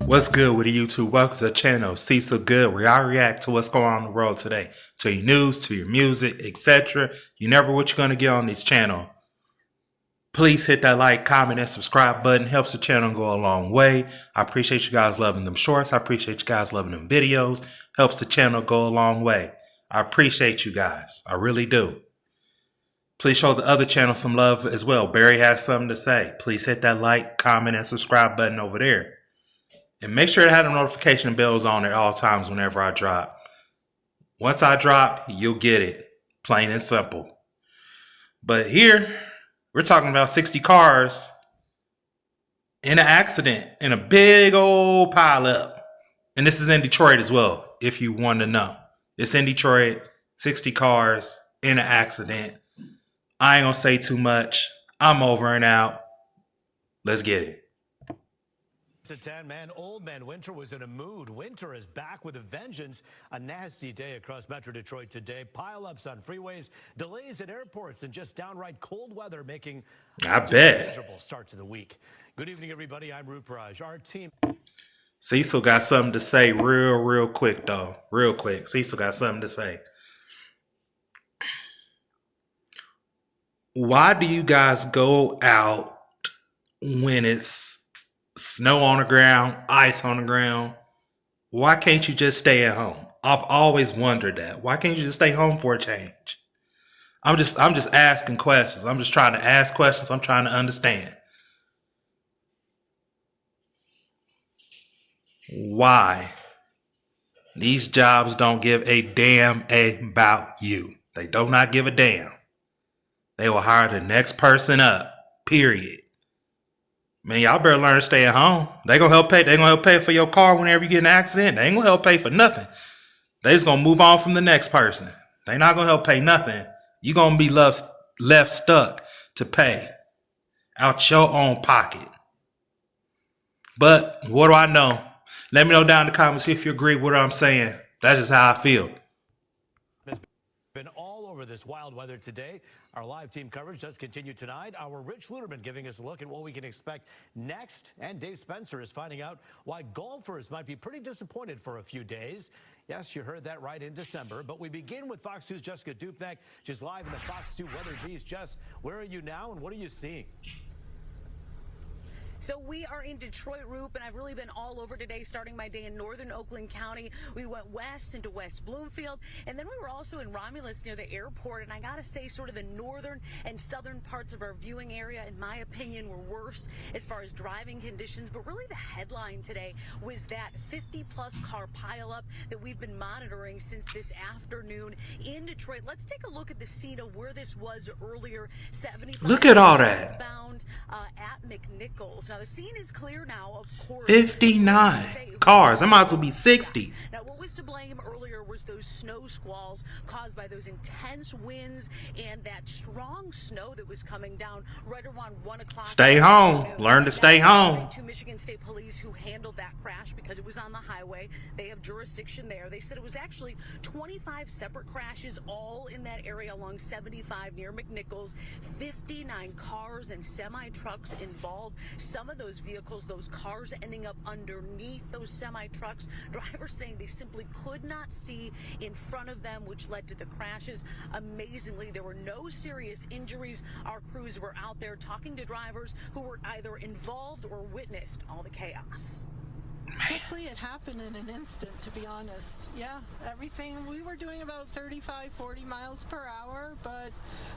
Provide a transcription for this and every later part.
What's good with the YouTube? Welcome to the channel. See So Good, where I react to what's going on in the world today. To your news, to your music, etc. You never what you're going to get on this channel. Please hit that like, comment, and subscribe button. Helps the channel go a long way. I appreciate you guys loving them shorts. I appreciate you guys loving them videos. Helps the channel go a long way. I appreciate you guys. I really do. Please show the other channel some love as well. Barry has something to say. Please hit that like, comment, and subscribe button over there. And make sure to have the notification bells on at all times whenever I drop. Once I drop, you'll get it. Plain and simple. But here, we're talking about 60 cars in an accident in a big old pileup. And this is in Detroit as well, if you want to know. It's in Detroit, 60 cars in an accident. I ain't gonna say too much. I'm over and out. Let's get it. To 10, man, old man Winter was in a mood. Winter is back with a vengeance. A nasty day across Metro Detroit today. Pileups on freeways, delays at airports, and just downright cold weather making I bet a miserable start to the week. Good evening, everybody. I'm outrage. Our team. Cecil got something to say real quick, though. Real quick. Cecil got something to say. Why do you guys go out when it's snow on the ground, ice on the ground? Why can't you just stay at home? I've always wondered that. Why can't you just stay home for a change? I'm just asking questions. I'm just trying to ask questions. I'm trying to understand. Why these jobs don't give a damn about you. They do not give a damn. They will hire the next person up. Period. Man, y'all better learn to stay at home. They gonna help pay. They gonna help pay for your car whenever you get in an accident. They ain't gonna help pay for nothing. They just gonna move on from the next person. They not gonna help pay nothing. You gonna be left stuck to pay out your own pocket. But what do I know? Let me know down in the comments if you agree with what I'm saying. That's just how I feel. Has been all over this wild weather today. Our live team coverage does continue tonight. Our Rich Luderman giving us a look at what we can expect next. And Dave Spencer is finding out why golfers might be pretty disappointed for a few days. Yes, you heard that right, in December. But we begin with Fox News' Jessica Dupnack. She's live in the Fox 2 Weather Beast. Jess, where are you now and what are you seeing? So we are in Detroit, Roop, and I've really been all over today, starting my day in northern Oakland County. We went west into West Bloomfield, and then we were also in Romulus near the airport. And I got to say, sort of the northern and southern parts of our viewing area, in my opinion, were worse as far as driving conditions. But really the headline today was that 50-plus car pileup that we've been monitoring since this afternoon in Detroit. Let's take a look at the scene of where this was earlier. 75 Look at all that. Bound at McNichols. Now, the scene is clear now, of course. 59 cars. That might as well be 60. Now, what was to blame earlier was those snow squalls caused by those intense winds and that strong snow that was coming down right around 1 o'clock. Stay home. Learn to stay home. To Michigan State Police, who handled that crash because it was on the highway. They have jurisdiction there. They said it was actually 25 separate crashes, all in that area along 75 near McNichols. 59 cars and semi-trucks involved. Some of those vehicles, those cars ending up underneath those semi-trucks. Drivers saying they simply could not see in front of them, which led to the crashes. Amazingly, there were no serious injuries. Our crews were out there talking to drivers who were either involved or witnessed all the chaos. Honestly, it happened in an instant, to be honest. Yeah, everything, we were doing about 35, 40 miles per hour, but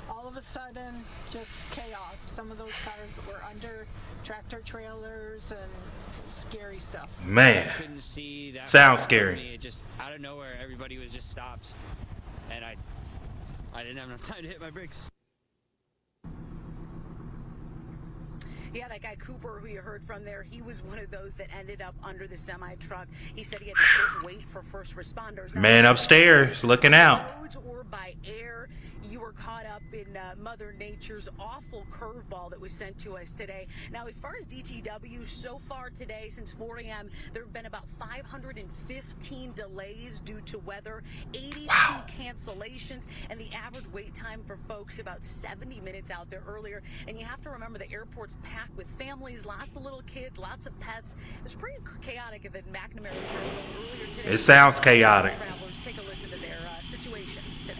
all of a sudden, just chaos. Some of those cars were under tractor trailers and scary stuff. Man, couldn't see that. Sounds scary. It just out of nowhere, everybody was just stopped, and I didn't have enough time to hit my brakes. Yeah, that guy Cooper, who you heard from there, he was one of those that ended up under the semi-truck. He said he had to sit and wait for first responders. Now, man upstairs looking out. Roads or by air, you were caught up in Mother Nature's awful curveball that was sent to us today. Now, as far as DTW, so far today, since 4 a.m., there have been about 515 delays due to weather, 82 cancellations, and the average wait time for folks about 70 minutes out there earlier. And you have to remember the airport's packed packed with families, lots of little kids, lots of pets. It was pretty chaotic at the McNamara Terminal earlier today. It sounds chaotic. Travelers, take a listen to their situations today.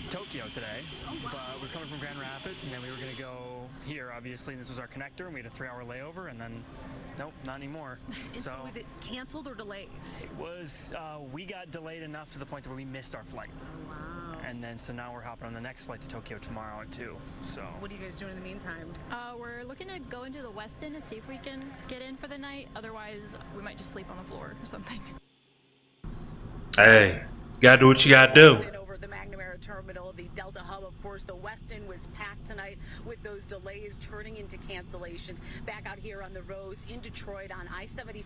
Tokyo today, but we're coming from Grand Rapids, and then we were going to go here, obviously, and this was our connector, and we had a 3-hour layover, and then, nope, not anymore. So was it canceled or delayed? It was, we got delayed enough to the point where we missed our flight. Wow. And then, so now we're hopping on the next flight to Tokyo tomorrow at 2, so. What are you guys doing in the meantime? We're looking to go into the Westin and see if we can get in for the night. Otherwise, we might just sleep on the floor or something. Hey, you gotta do what you gotta do. Over the McNamara Terminal, the Delta hub, of course, the Westin was packed tonight with those delays turning into cancellations. Back out here on the roads in Detroit on I-75,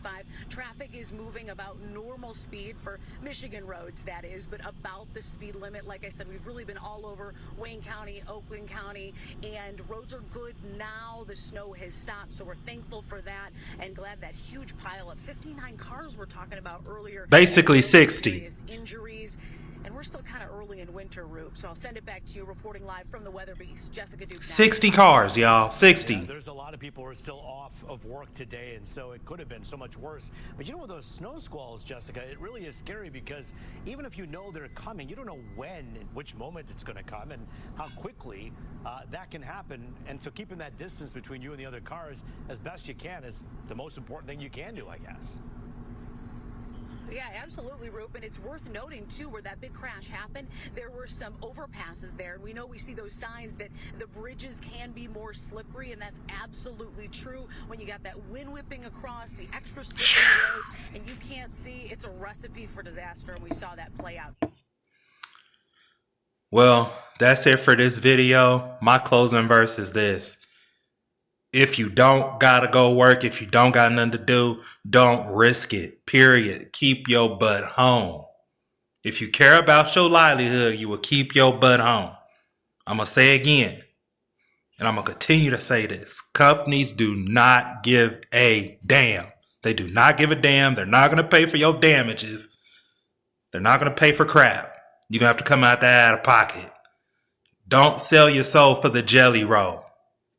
traffic is moving about normal speed for Michigan roads, that is, but about the speed limit. Like I said, we've really been all over Wayne County, Oakland County, and roads are good now. The snow has stopped, so we're thankful for that and glad that huge pile of 59 cars we're talking about earlier. Basically 60. Injuries. And we're still kind of early in winter, Roop, so I'll send it back to you, reporting live from the Weather Beast, Jessica Duke. 60 cars, y'all. 60. Yeah, there's a lot of people who are still off of work today, and so it could have been so much worse. But you know, with those snow squalls, Jessica, it really is scary because even if you know they're coming, you don't know when and which moment it's going to come and how quickly that can happen. And so keeping that distance between you and the other cars as best you can is the most important thing you can do, I guess. Yeah, absolutely, Roop. And it's worth noting, too, where that big crash happened, there were some overpasses there. And we see those signs that the bridges can be more slippery, and that's absolutely true. When you got that wind whipping across, the extra slippery roads, and you can't see, it's a recipe for disaster, and we saw that play out. Well, that's it for this video. My closing verse is this. If you don't gotta go work, if you don't got nothing to do, don't risk it. Period. Keep your butt home. If you care about your livelihood, you will keep your butt home. I'm gonna say again, and I'm gonna continue to say this. Companies do not give a damn. They do not give a damn. They're not gonna pay for your damages. They're not gonna pay for crap. You're gonna have to come out there out of pocket. Don't sell your soul for the jelly roll.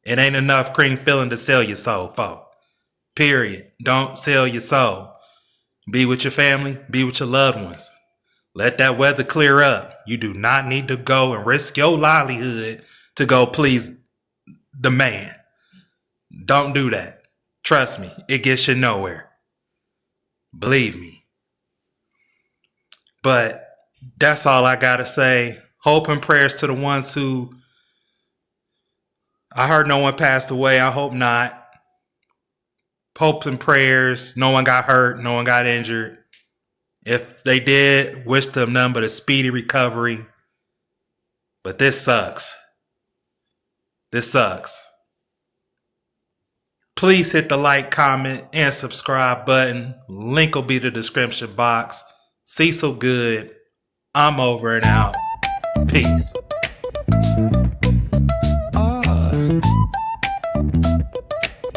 It ain't enough cream filling to sell your soul for. Period. Don't sell your soul. Be with your family. Be with your loved ones. Let that weather clear up. You do not need to go and risk your livelihood to go please the man. Don't do that. Trust me, it gets you nowhere. Believe me. But that's all I gotta say. Hope and prayers to the ones who... I heard no one passed away. I hope not. Hopes and prayers. No one got hurt. No one got injured. If they did, wish them none but a speedy recovery. But this sucks. This sucks. Please hit the like, comment, and subscribe button. Link will be in the description box. Cecil Good. I'm over and out. Peace.